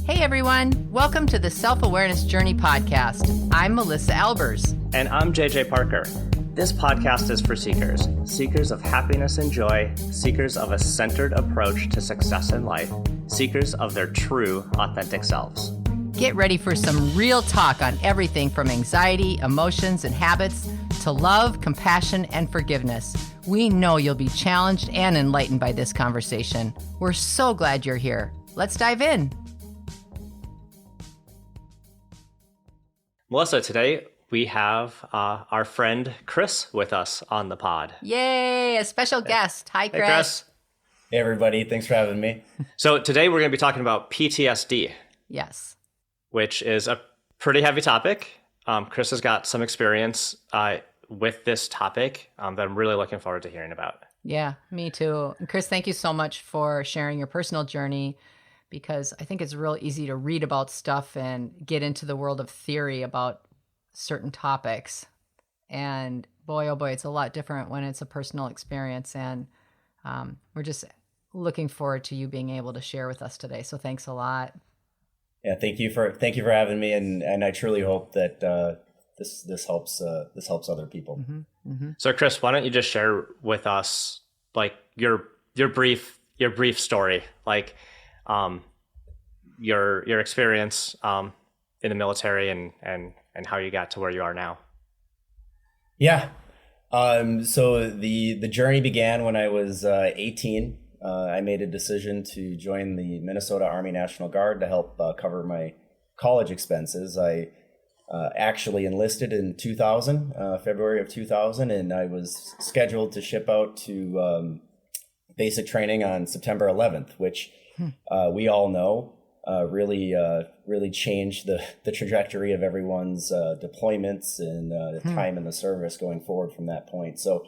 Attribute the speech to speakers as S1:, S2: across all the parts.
S1: Hey everyone, welcome to the Self-Awareness Journey podcast. I'm Melissa Albers.
S2: And I'm JJ Parker. This podcast is for seekers, seekers of happiness and joy, seekers of a centered approach to success in life, seekers of their true, authentic selves.
S1: Get ready for some real talk on everything from anxiety, emotions, and habits to love, compassion, and forgiveness. We know you'll be challenged and enlightened by this conversation. We're so glad you're here. Let's dive in.
S2: Melissa, today we have our friend Chris with us on the pod.
S1: Yay, a special guest. Hi, Chris.
S2: Hey, Chris.
S3: Hey, everybody. Thanks for having me.
S2: So today we're going to be talking about PTSD.
S1: Yes.
S2: Which is a pretty heavy topic. Chris has got some experience with this topic that I'm really looking forward to hearing about.
S1: Yeah, me too. And Chris, thank you so much for sharing your personal journey, because I think it's real easy to read about stuff and get into the world of theory about certain topics. And boy, oh boy, it's a lot different when it's a personal experience. And we're just looking forward to you being able to share with us today. So thanks a lot.
S3: Yeah, thank you for having me, and I truly hope that this helps other people.
S1: Mm-hmm, mm-hmm.
S2: So Chris, why don't you just share with us like your brief story, like your experience in the military and how you got to where you are now.
S3: Yeah. So the journey began when I was 18. I made a decision to join the Minnesota Army National Guard to help cover my college expenses. I actually enlisted in 2000, February of 2000, and I was scheduled to ship out to basic training on September 11th, which we all know really changed the trajectory of everyone's deployments and time in the service going forward from that point. So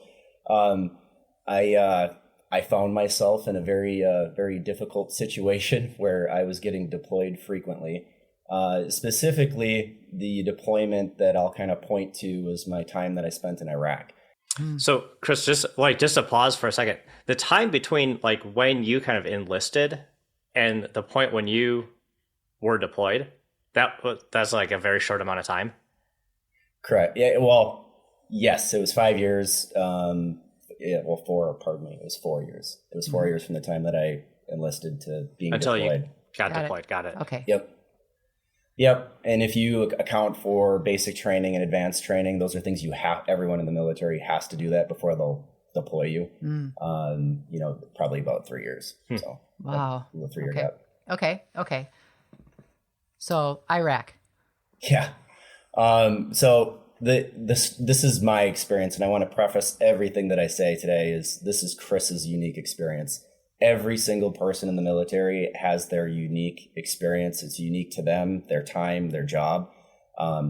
S3: I found myself in a very difficult situation where I was getting deployed frequently. Specifically, the deployment that I'll kind of point to was my time that I spent in Iraq.
S2: So, Chris, just to pause for a second. The time between like when you kind of enlisted and the point when you were deployed, that's like a very short amount of time.
S3: Correct. Yeah. Well, yes, it was 5 years. It was 4 years. It was 4 years from the time that I enlisted to being
S2: until
S3: deployed.
S2: You got deployed. Got it.
S1: Okay.
S3: Yep. And if you account for basic training and advanced training, those are things everyone in the military has to do that before they'll deploy you. Probably about 3 years. So
S1: wow.
S3: A 3 year gap.
S1: Okay. So Iraq.
S3: Yeah. So this is my experience, and I want to preface everything that I say today this is Chris's unique experience. Every single person in the military has their unique experience. It's unique to them, their time, their job.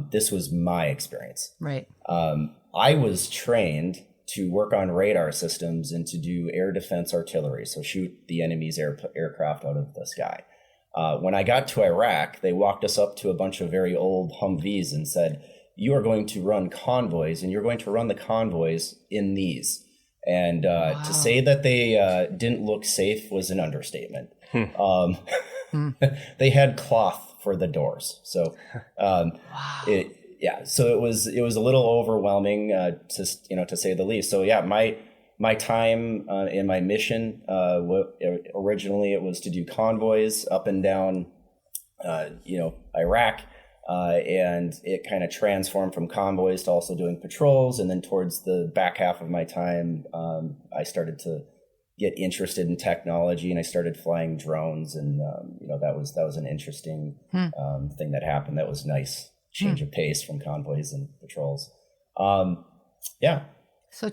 S3: This was my experience.
S1: Right.
S3: I was trained to work on radar systems and to do air defense artillery, so shoot the enemy's aircraft out of the sky. When I got to Iraq, they walked us up to a bunch of very old Humvees and said, "You are going to run convoys, and you're going to run the convoys in these." And
S1: wow.
S3: To say that they didn't look safe was an understatement. They had cloth for the doors, so
S1: wow.
S3: So it was a little overwhelming, to say the least. So yeah, my time in my mission, originally it was to do convoys up and down, Iraq. And it kind of transformed from convoys to also doing patrols. And then towards the back half of my time, I started to get interested in technology, and I started flying drones. And, that was an interesting thing that happened. That was nice change of pace from convoys and patrols. Yeah.
S1: So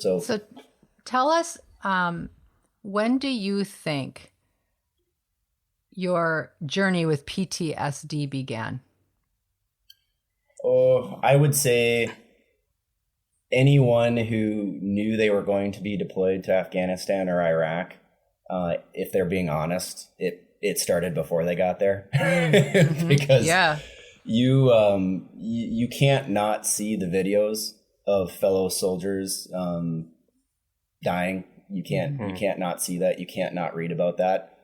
S1: tell us, when do you think your journey with PTSD began?
S3: Oh, I would say anyone who knew they were going to be deployed to Afghanistan or Iraq, if they're being honest, it started before they got there. Because you can't not see the videos of fellow soldiers dying. You can't not see that. You can't not read about that.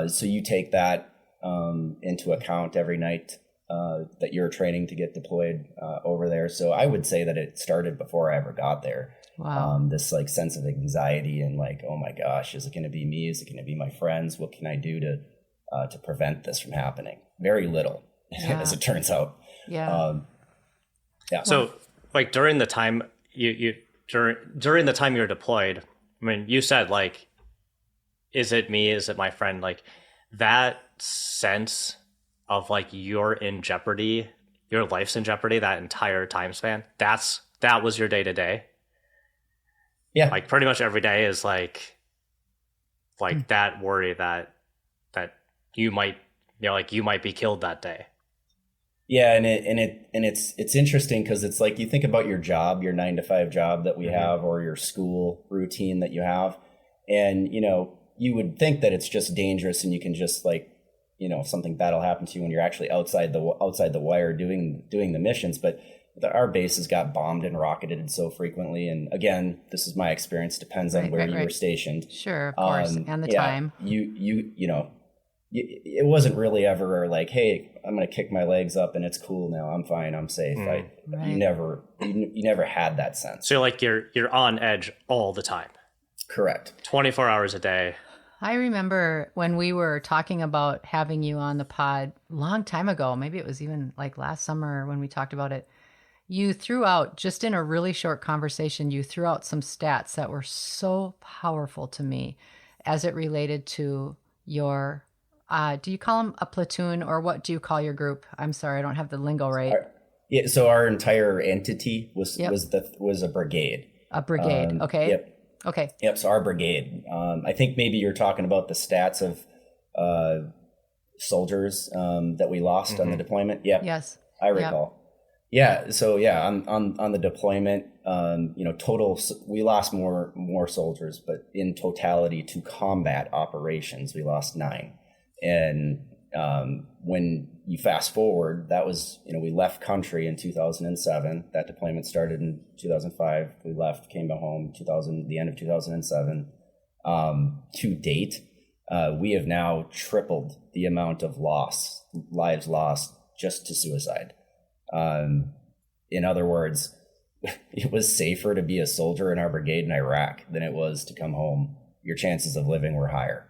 S3: So you take that into account every night that you're training to get deployed over there. So I would say that it started before I ever got there.
S1: Wow.
S3: This like sense of anxiety and like, oh my gosh, is it going to be me? Is it going to be my friends? What can I do to prevent this from happening? Very little, as it turns out.
S1: Yeah.
S3: Yeah.
S2: So like during the time during the time you're deployed, I mean, you said like, is it me? Is it my friend? Like that sense of like you're in jeopardy, your life's in jeopardy that entire time span. That was your day to day.
S3: Yeah.
S2: Like pretty much every day is like that worry that you might, like you might be killed that day.
S3: Yeah, and it's interesting because it's like you think about your job, your 9-to-5 job that we have, or your school routine that you have, and you would think that it's just dangerous and you can just like something bad will happen to you when you're actually outside the wire doing the missions, but our bases got bombed and rocketed so frequently, and again, this is my experience. Depends on where you were stationed.
S1: Sure, of course, and the time.
S3: It wasn't really ever like, hey, I'm going to kick my legs up and it's cool now. I'm fine. I'm safe. You never had that sense.
S2: So like you're on edge all the time.
S3: Correct. 24
S2: hours a day.
S1: I remember when we were talking about having you on the pod a long time ago, maybe it was even like last summer when we talked about it, you threw out, just in a really short conversation, you threw out some stats that were so powerful to me as it related to your do you call them a platoon, or what do you call your group? I'm sorry, I don't have the lingo right.
S3: So our entire entity was a brigade.
S1: A brigade, okay.
S3: Yep.
S1: Okay.
S3: Yep. So our brigade. I think maybe you're talking about the stats of soldiers that we lost on the deployment. Yep.
S1: Yes.
S3: I recall. Yep. Yeah. So yeah, on the deployment, total we lost more soldiers, but in totality to combat operations, we lost 9. And when you fast forward, that was, we left country in 2007. That deployment started in 2005. We left, came home the end of 2007. To date, we have now tripled the amount of lives lost just to suicide. In other words, it was safer to be a soldier in our brigade in Iraq than it was to come home. Your chances of living were higher.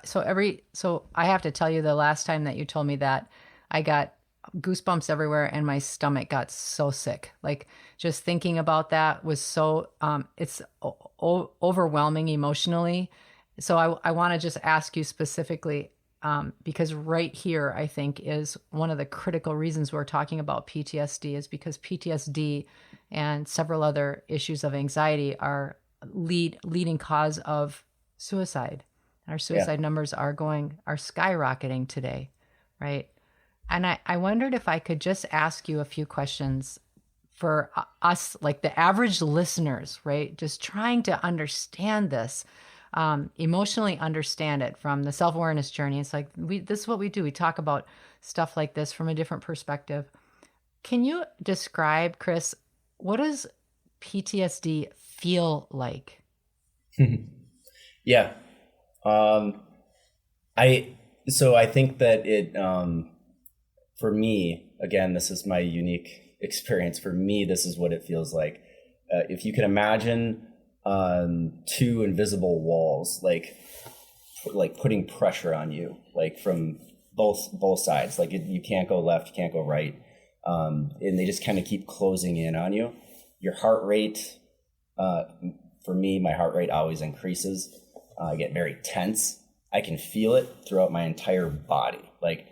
S1: So I have to tell you, the last time that you told me that, I got goosebumps everywhere and my stomach got so sick. Like just thinking about that was so, it's overwhelming emotionally. So I want to just ask you specifically, because right here, I think is one of the critical reasons we're talking about PTSD, is because PTSD and several other issues of anxiety are leading cause of suicide. Our suicide numbers are skyrocketing today, right? And I wondered if I could just ask you a few questions for us, like the average listeners, right? Just trying to understand this, emotionally understand it from the self-awareness journey. It's like, this is what we do. We talk about stuff like this from a different perspective. Can you describe, Chris, what does PTSD feel like?
S3: Yeah. I think that it, for me, again, this is my unique experience. For me, this is what it feels like. If you can imagine, 2 invisible walls, like putting pressure on you, like from both sides, like you can't go left, you can't go right. And they just kind of keep closing in on you. Your heart rate, for me, my heart rate always increases. I get very tense. I can feel it throughout my entire body. Like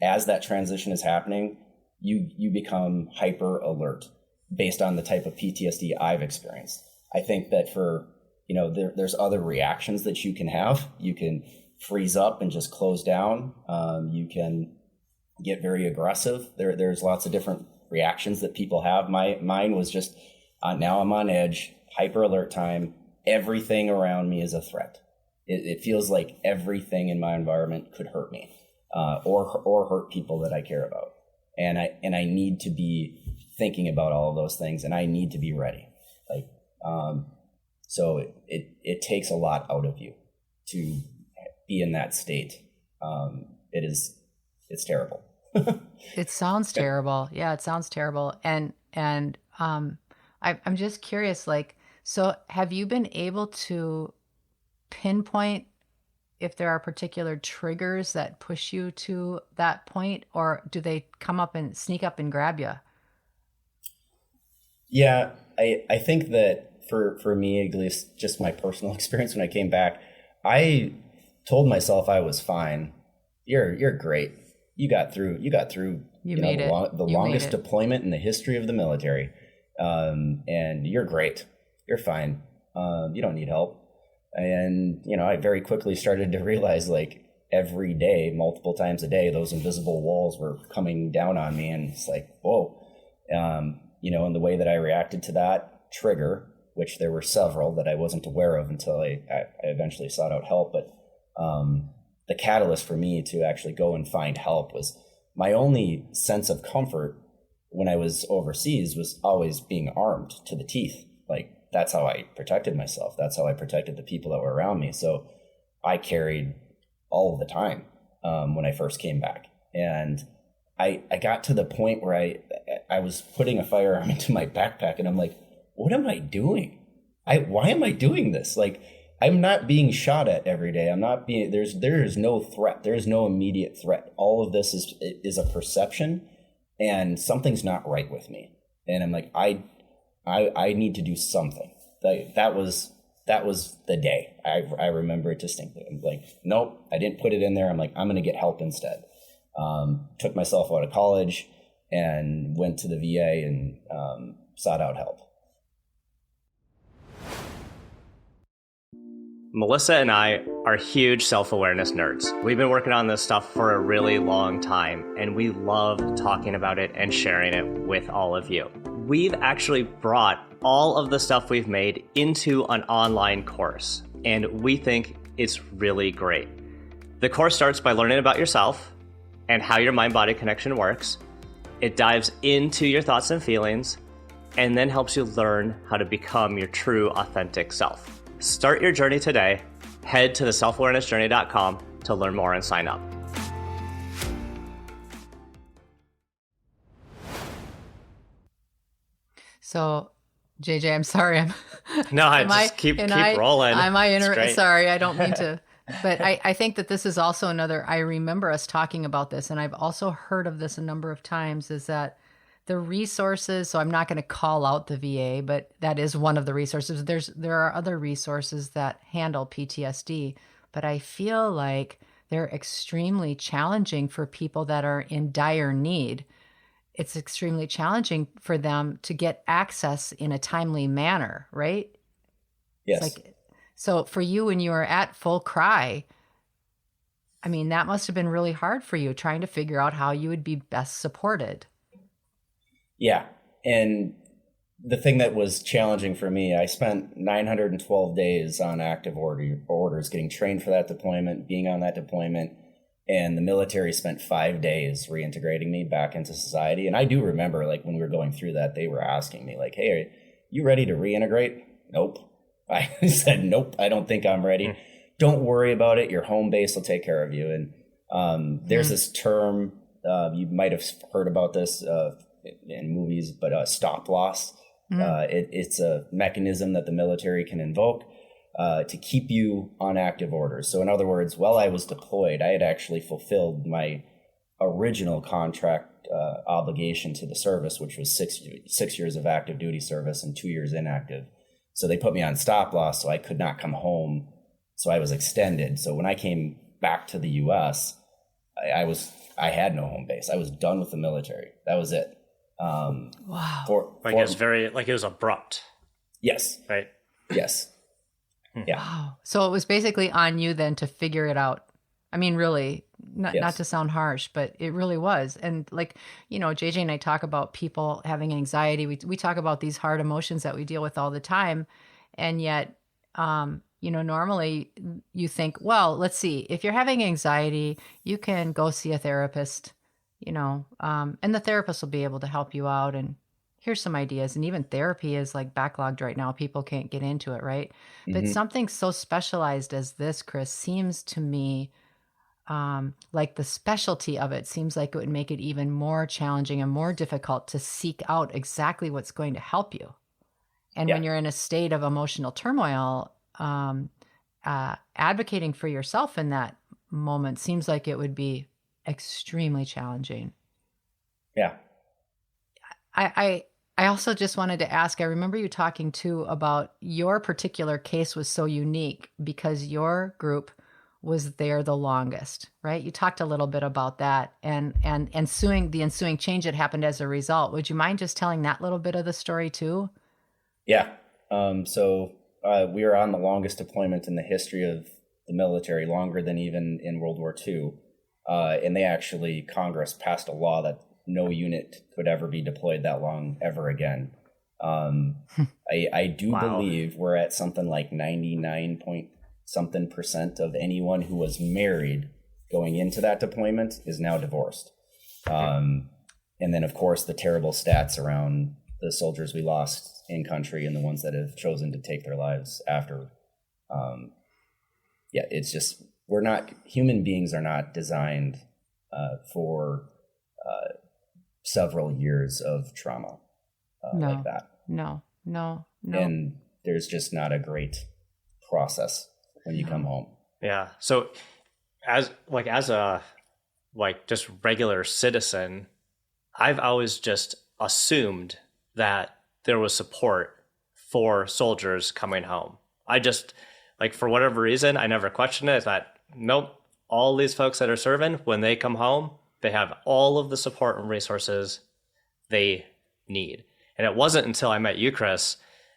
S3: as that transition is happening, you become hyper alert based on the type of PTSD I've experienced. I think that for, there's other reactions that you can have. You can freeze up and just close down. You can get very aggressive. There's lots of different reactions that people have. Mine was just, now I'm on edge, hyper alert time. Everything around me is a threat. It feels like everything in my environment could hurt me, or hurt people that I care about. And I need to be thinking about all of those things, and I need to be ready. So it takes a lot out of you to be in that state. It's terrible.
S1: It sounds terrible. Yeah, it sounds terrible. And I'm just curious, like, so have you been able to pinpoint if there are particular triggers that push you to that point, or do they come up and sneak up and grab you?
S3: Yeah, I think that for me, at least just my personal experience, when I came back, I told myself I was fine. You're great. You got through the longest deployment in the history of the military. And you're great. You're fine. You don't need help. And, I very quickly started to realize, like, every day, multiple times a day, those invisible walls were coming down on me. And it's like, whoa. And the way that I reacted to that trigger, which there were several that I wasn't aware of until I eventually sought out help. But the catalyst for me to actually go and find help was my only sense of comfort when I was overseas was always being armed to the teeth. Like, that's how I protected myself. That's how I protected the people that were around me. So I carried all of the time when I first came back. And I got to the point where I was putting a firearm into my backpack, and I'm like, what am I doing? Why am I doing this? Like, I'm not being shot at every day. I'm not being, there is no threat. There is no immediate threat. All of this is a perception, and something's not right with me. And I'm like, I need to do something. That was the day. I remember it distinctly. I'm like, nope, I didn't put it in there. I'm like, I'm going to get help instead. Took myself out of college and went to the VA and sought out help.
S2: Melissa and I are huge self-awareness nerds. We've been working on this stuff for a really long time, and we love talking about it and sharing it with all of you. We've actually brought all of the stuff we've made into an online course, and we think it's really great. The course starts by learning about yourself and how your mind-body connection works. It dives into your thoughts and feelings, and then helps you learn how to become your true, authentic self. Start your journey today. Head to theselfawarenessjourney.com to learn more and sign up.
S1: So, JJ, I'm sorry.
S2: Keep rolling.
S1: Sorry, I don't mean to. But I think that this is also another, I remember us talking about this, and I've also heard of this a number of times, is that the resources, so I'm not going to call out the VA, but that is one of the resources. There are other resources that handle PTSD, but I feel like they're extremely challenging for people that are in dire need. It's extremely challenging for them to get access in a timely manner, right?
S3: Yes.
S1: So for you, when you were at full cry, I mean, that must have been really hard for you, trying to figure out how you would be best supported.
S3: Yeah. And the thing that was challenging for me, I spent 912 days on active orders, getting trained for that deployment, being on that deployment. And the military spent 5 days reintegrating me back into society. And I do remember, like, when we were going through that, they were asking me, like, hey, are you ready to reintegrate? Nope. I said, nope, I don't think I'm ready. Don't worry about it. Your home base will take care of you. And there's this term, you might have heard about this in movies, but stop loss. It's a mechanism that the military can invoke to keep you on active orders. So in other words, while I was deployed, I had actually fulfilled my original contract obligation to the service, which was 6 years of active duty service and 2 years inactive. So they put me on stop loss, so I could not come home. So I was extended. So when I came back to the U.S., I had no home base. I was done with the military. That was it.
S1: Wow.
S2: It was abrupt.
S3: Yes.
S2: Right.
S3: Yes. Yeah.
S1: Wow. So it was basically on you then to figure it out. I mean, really, not to sound harsh, but it really was. And like, JJ and I talk about people having anxiety. We talk about these hard emotions that we deal with all the time. And yet, normally you think, well, let's see, if you're having anxiety, you can go see a therapist, and the therapist will be able to help you out. And here's some ideas. And even therapy is like backlogged right now. People can't get into it, right? But
S3: Mm-hmm.
S1: something so specialized as this, Chris, seems to me like the specialty of it seems like it would make it even more challenging and more difficult to seek out exactly what's going to help you. And when
S3: Yeah.
S1: you're in a state of emotional turmoil, advocating for yourself in that moment seems like it would be extremely challenging.
S3: Yeah.
S1: I also just wanted to ask, I remember you talking too about your particular case was so unique because your group was there the longest, right? You talked a little bit about that and the ensuing change that happened as a result. Would you mind just telling that little bit of the story too?
S3: Yeah. So we were on the longest deployment in the history of the military, longer than even in World War II. And Congress passed a law that no unit could ever be deployed that long ever again. I do
S2: Wow.
S3: believe we're at something like 99 point something % of anyone who was married going into that deployment is now divorced. And then, of course, the terrible stats around the soldiers we lost in country and the ones that have chosen to take their lives after. It's just, human beings are not designed for several years of trauma like that.
S1: No.
S3: And there's just not a great process when you come home.
S2: Yeah. So as a just regular citizen, I've always just assumed that there was support for soldiers coming home. I just, for whatever reason, I never questioned it. I thought, nope, all these folks that are serving, when they come home, they have all of the support and resources they need. And it wasn't until I met you, Chris,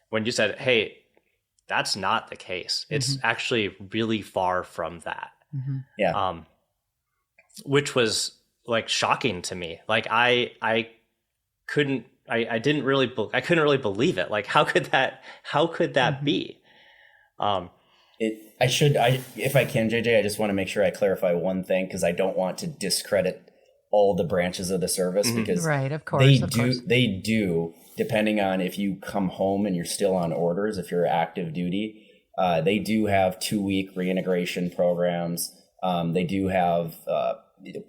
S2: when you said, hey, that's not the case. It's actually really far from that.
S1: Mm-hmm.
S3: Yeah.
S2: Which was shocking to me. I couldn't really believe it. How could that be?
S3: If I can, JJ, I just want to make sure I clarify one thing, because I don't want to discredit all the branches of the service, because
S1: right, of course,
S3: they do, depending on if you come home and you're still on orders, if you're active duty, they do have 2-week reintegration programs. They do have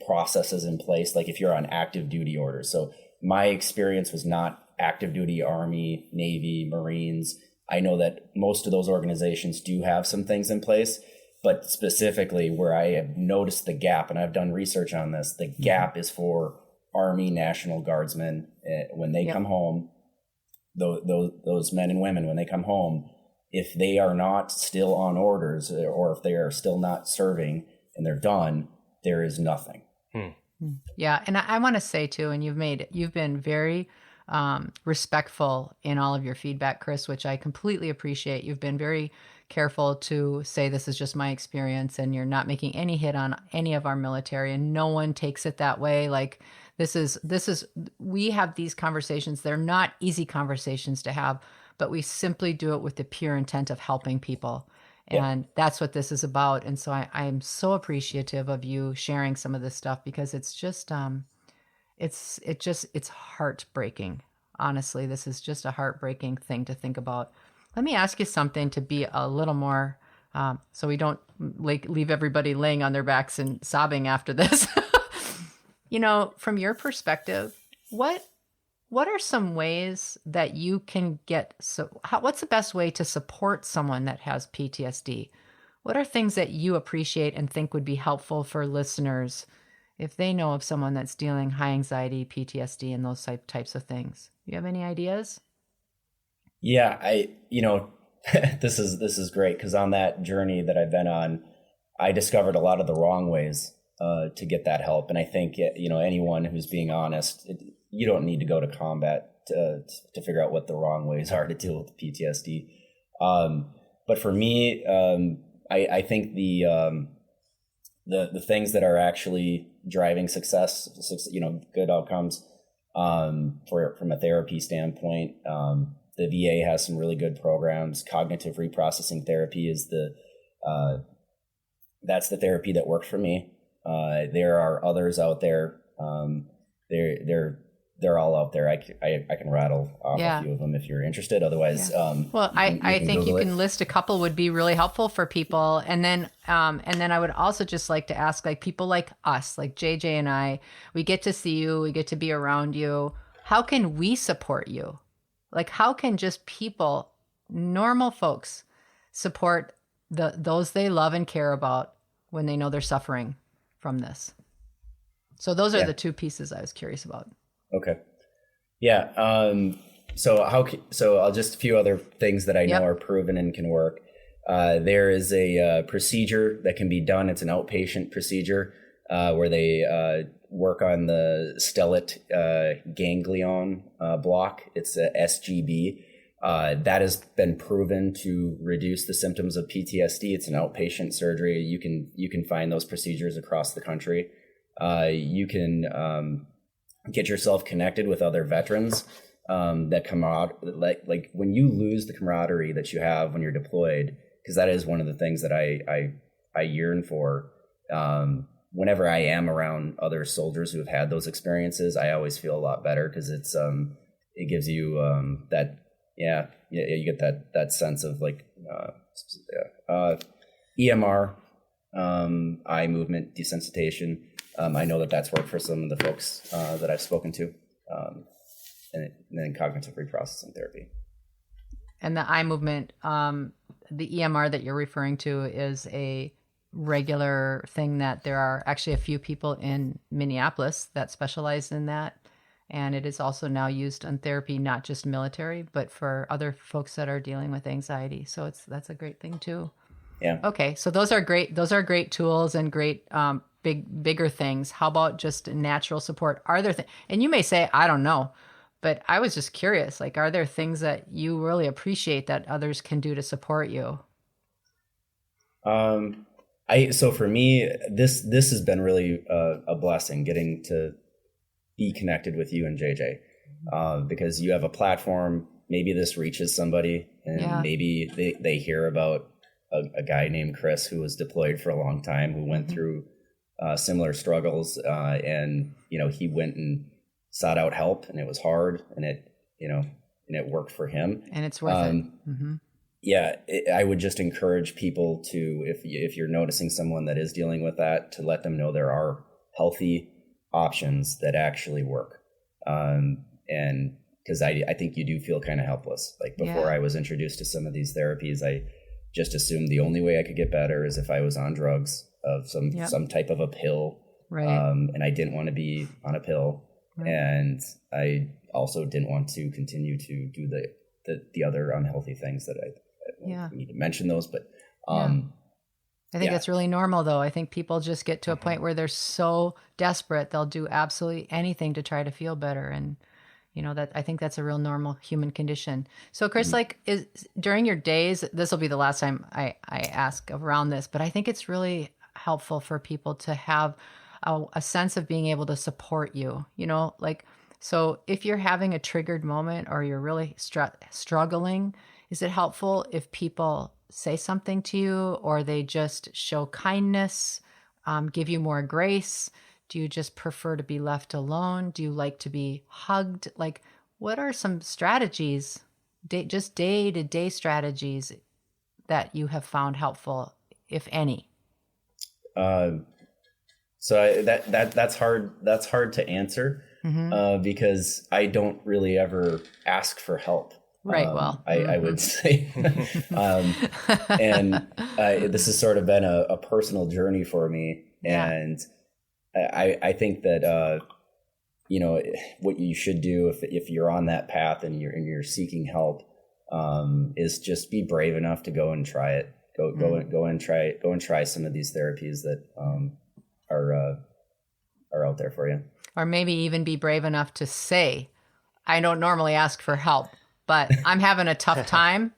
S3: processes in place, if you're on active duty orders. So my experience was not active duty Army, Navy, Marines. I know that most of those organizations do have some things in place, but specifically where I have noticed the gap, and I've done research on this, the gap is for Army National Guardsmen. When they come home, those men and women, when they come home, if they are not still on orders, or if they are still not serving and they're done, there is nothing.
S1: Yeah. And I want to say too, and you've been very respectful in all of your feedback, Chris, which I completely appreciate. You've been very careful to say this is just my experience, and you're not making any hit on any of our military, and no one takes it that way. We have these conversations. They're not easy conversations to have, but we simply do it with the pure intent of helping people. And that's what this is about. And so I'm so appreciative of you sharing some of this stuff, because it's just, it's heartbreaking. Honestly, this is just a heartbreaking thing to think about. Let me ask you something to be a little more, so we don't leave everybody laying on their backs and sobbing after this. From your perspective, what are some ways that you can what's the best way to support someone that has PTSD? What are things that you appreciate and think would be helpful for listeners if they know of someone that's dealing high anxiety, PTSD, and those types of things? You have any ideas?
S3: Yeah, this is great, because on that journey that I've been on, I discovered a lot of the wrong ways to get that help. And I think, anyone who's being honest, you don't need to go to combat to figure out what the wrong ways are to deal with PTSD. But for me, I think the things that are actually driving success, good outcomes, from a therapy standpoint, the VA has some really good programs. Cognitive reprocessing therapy is that's the therapy that worked for me. There are others out there. The they're all out there. I can rattle off a few of them if you're interested. Otherwise,
S1: well, I think you can list a couple would be really helpful for people. And then I would also just like to ask, like, people like us, like JJ and I, we get to see you, we get to be around you. How can we support you? Like, how can just people, normal folks, support those they love and care about when they know they're suffering from this? So those are the two pieces I was curious about.
S3: Okay. Yeah. So I'll just a few other things that I know are proven and can work. There is a procedure that can be done. It's an outpatient procedure where they work on the stellate ganglion block. It's a SGB. That has been proven to reduce the symptoms of PTSD. It's an outpatient surgery. You can find those procedures across the country. You can get yourself connected with other veterans. That come out, like when you lose the camaraderie that you have when you're deployed, because that is one of the things that I yearn for. Whenever I am around other soldiers who have had those experiences, I always feel a lot better, because it gives you you get that sense of like EMR, eye movement desensitization. I know that's worked for some of the folks that I've spoken to, and then cognitive reprocessing therapy.
S1: And the eye movement, the EMR that you're referring to is a regular thing that there are actually a few people in Minneapolis that specialize in that. And it is also now used on therapy, not just military, but for other folks that are dealing with anxiety. So that's a great thing too.
S3: Yeah.
S1: Okay. So those are great tools and great, bigger things. How about just natural support? Are there and you may say, I don't know, but I was just curious, like, are there things that you really appreciate that others can do to support you?
S3: So for me, this has been really a blessing, getting to be connected with you and JJ, because you have a platform. Maybe this reaches somebody, and maybe they hear about a guy named Chris who was deployed for a long time, who went through similar struggles, and he went and sought out help, and it was hard, and it worked for him,
S1: and it's worth it. Mm-hmm.
S3: Yeah, I would just encourage people to, if you're noticing someone that is dealing with that, to let them know there are healthy options that actually work. And because I think you do feel kind of helpless. Like before I was introduced to some of these therapies, I just assumed the only way I could get better is if I was on drugs of some type of a pill.
S1: Right.
S3: And I didn't want to be on a pill. Right. And I also didn't want to continue to do the other unhealthy things that I don't need to mention those, but I think
S1: that's really normal, though. I think people just get to a point where they're so desperate they'll do absolutely anything to try to feel better, and that I think that's a real normal human condition. So, Chris, is during your days, this will be the last time I ask around this, but I think it's really helpful for people to have a sense of being able to support you. So if you're having a triggered moment or you're really struggling, is it helpful if people say something to you, or they just show kindness, give you more grace? Do you just prefer to be left alone? Do you like to be hugged? Like, what are some strategies, just day-to-day strategies that you have found helpful, if any?
S3: So that's hard. That's hard to answer. Mm-hmm. Because I don't really ever ask for help.
S1: Right.
S3: I would say, and this has sort of been a personal journey for me. And I think that, what you should do if you're on that path and you're seeking help, is just be brave enough to go and try it. Go and try some of these therapies that, are out there for you.
S1: Or maybe even be brave enough to say, I don't normally ask for help, but I'm having a tough time.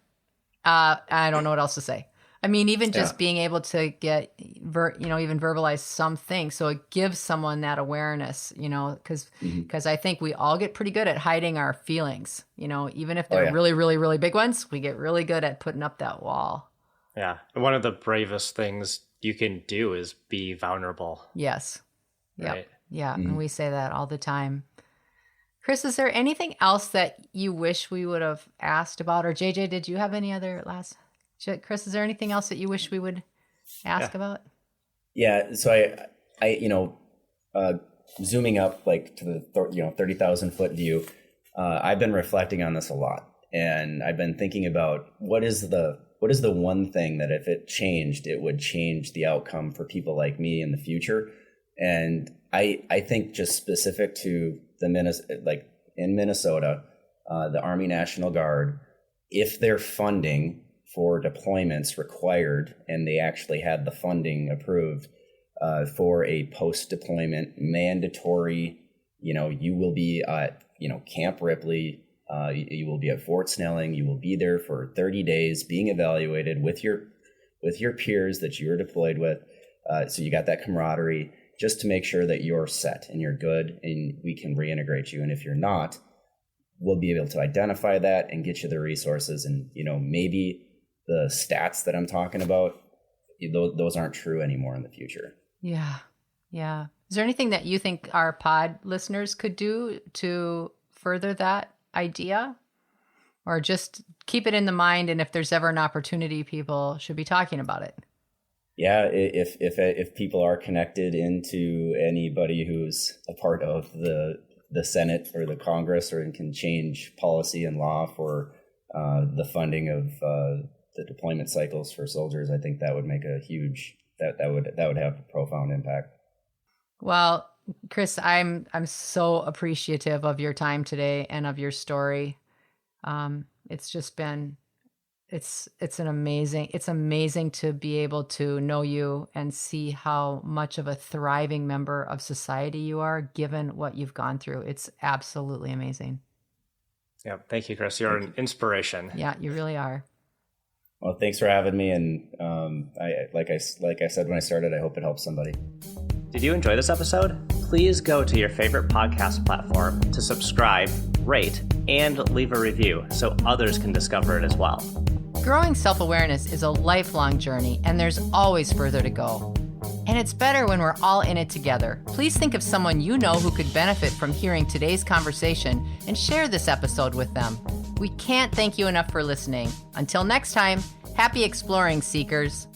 S1: I don't know what else to say. I mean, even just being able to get, even verbalize something. So it gives someone that awareness, because I think we all get pretty good at hiding our feelings, even if they're really, really, really big ones, we get really good at putting up that wall.
S2: Yeah. One of the bravest things you can do is be vulnerable.
S1: Yes.
S2: Right?
S1: Yeah. Mm-hmm. And we say that all the time. Chris, is there anything else that you wish we would have asked about? Or JJ, did you have any other Chris, is there anything else that you wish we would ask about?
S3: Yeah. So I zooming up like to the 30,000 foot view, I've been reflecting on this a lot, and I've been thinking about what is the one thing that if it changed, it would change the outcome for people like me in the future. And I think just specific to in Minnesota, the Army National Guard, if their funding for deployments required, and they actually had the funding approved for a post-deployment mandatory, you will be at, Camp Ripley, you will be at Fort Snelling, you will be there for 30 days being evaluated with your peers that you were deployed with. So you got that camaraderie, just to make sure that you're set and you're good and we can reintegrate you. And if you're not, we'll be able to identify that and get you the resources. And, maybe the stats that I'm talking about, those aren't true anymore in the future.
S1: Yeah. Yeah. Is there anything that you think our pod listeners could do to further that idea? Or just keep it in the mind, and if there's ever an opportunity, people should be talking about it?
S3: Yeah, if people are connected into anybody who's a part of the Senate or the Congress, or can change policy and law for the funding of the deployment cycles for soldiers, I think that would make a huge that would have a profound impact. Well,
S1: Chris, I'm so appreciative of your time today and of your story. It's just been it's amazing to be able to know you and see how much of a thriving member of society you are, given what you've gone through. It's absolutely amazing.
S2: Yeah, thank you, Chris. You're an inspiration.
S1: Yeah, you really are.
S3: Well, thanks for having me, and like I said when I started, I hope it helps somebody.
S2: Did you enjoy this episode? Please go to your favorite podcast platform to subscribe, rate, and leave a review so others can discover it as well.
S1: Growing self-awareness is a lifelong journey, and there's always further to go. And it's better when we're all in it together. Please think of someone you know who could benefit from hearing today's conversation and share this episode with them. We can't thank you enough for listening. Until next time, happy exploring, seekers.